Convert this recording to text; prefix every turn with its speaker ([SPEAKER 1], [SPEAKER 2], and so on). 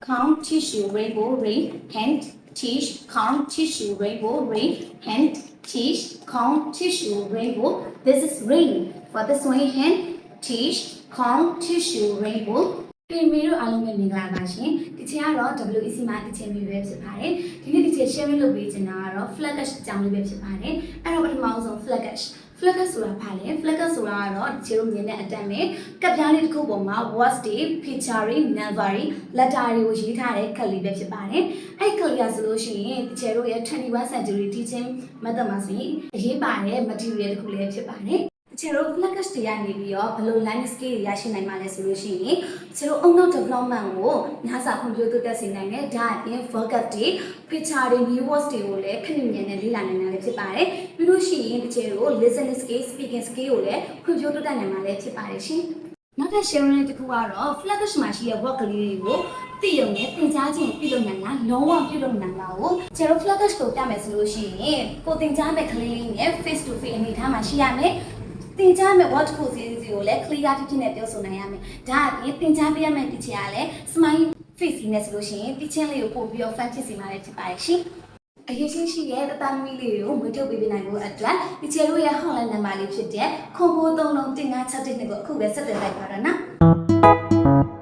[SPEAKER 1] Count tissue rainbow ring hand teach count tissue rainbow ring hand teach count tissue rainbow. This is ring. For this one hand teach count tissue rainbow. ပြင်မီတို့အားလုံးပဲမင်္ဂလာပါရှင်ဒီချိန်ကတော့ WEC မှာဒီချိန်မျိုးပဲဖြစ်ပါတယ်ဒီနေ့ဒီချိန် share လုပ်ပေးချင်တာကတော့ flash အကြောင်းလေးပဲဖြစ်ပါတယ်အဲ့တော့ပထမဆုံး flash ဆိုတာဘာလဲ flash ဆိုတာကတော့ဒီချိန်မြင်တဲ့အတန်းပဲကပ်ပြားလေးတစ်ခုပေါ်မှာ words တွေ picture တွေ number တွေ letter တွေကိုရေးထားတဲ့ကပ်လေးပဲဖြစ်ပါတယ်အဲ့ကပ်လေးကဆိုလို့ရှိရင်ဒီချိန်တို့ရဲ့21 century teaching method မှာဆိုရင်အရေးပါတဲ့ material တစ်ခုလေးဖြစ်ပါတယ်ချေတို့ flash တွေရနေပြီးတော့ဘယ်လို landscape တွေရရှိနိုင်မှာလဲဆိုလို့ရှိရင်ချေတို့ online development ကိုညစာကွန်ပျူတာတက်စေနိုင်တယ်ဒါအပြင် vocab တွေ picture တွေ new words တွေကိုလည်းခဏမြန်နဲ့လေ့လာနိုင်တာလည်းဖြစ်ပါတယ်ပြီးလို့ရှိရင်ချေတို့ listening skill speaking skill ကိုလည်းကွန်ပျူတာတက်နိုင်မှာလည်းဖြစ်ပါတယ်ရှင်နောက်ထပ် sharing တစ်ခုကတော့ flash မှာရှိတဲ့ work ကလေးတွေကိုတည်ရုံနဲ့သင်ကြားခြင်းပြုလုပ်နိုင်တာလုံးဝပြုလုပ်နိုင်တာကိုချေတို့ flash ကိုပြမယ်ဆိုလို့ရှိရင်ကိုသင်ကြားမဲ့ကလေးလေးနဲ့ face to face အနေထားမှာရှိရမယ်တင်ကြားမဲ့ what ကိုစီစီကိုလည်း clear ဖြစ်နေပြောဆိုနိုင်ရမယ်ဒါအပြင်တင်ကြားပေးရမယ့် teacher ကလည်း smile face နဲ့ဆိုလို့ရှိရင် teacher လေးကိုပို့ပြီးတော့ fan ဖြစ်စီမှာလည်းဖြစ်ပါတယ်ရှင်အရေးကြီးရှိတဲ့တသားသမီးလေးကိုမွေးထုတ်ပေးနိုင်ဖို့အတွက် teacher တို့ရဲ့ hotline number လေးဖြစ်တဲ့09331561ကိုအခုပဲဆက်သွယ်လိုက်ပါတော့နော်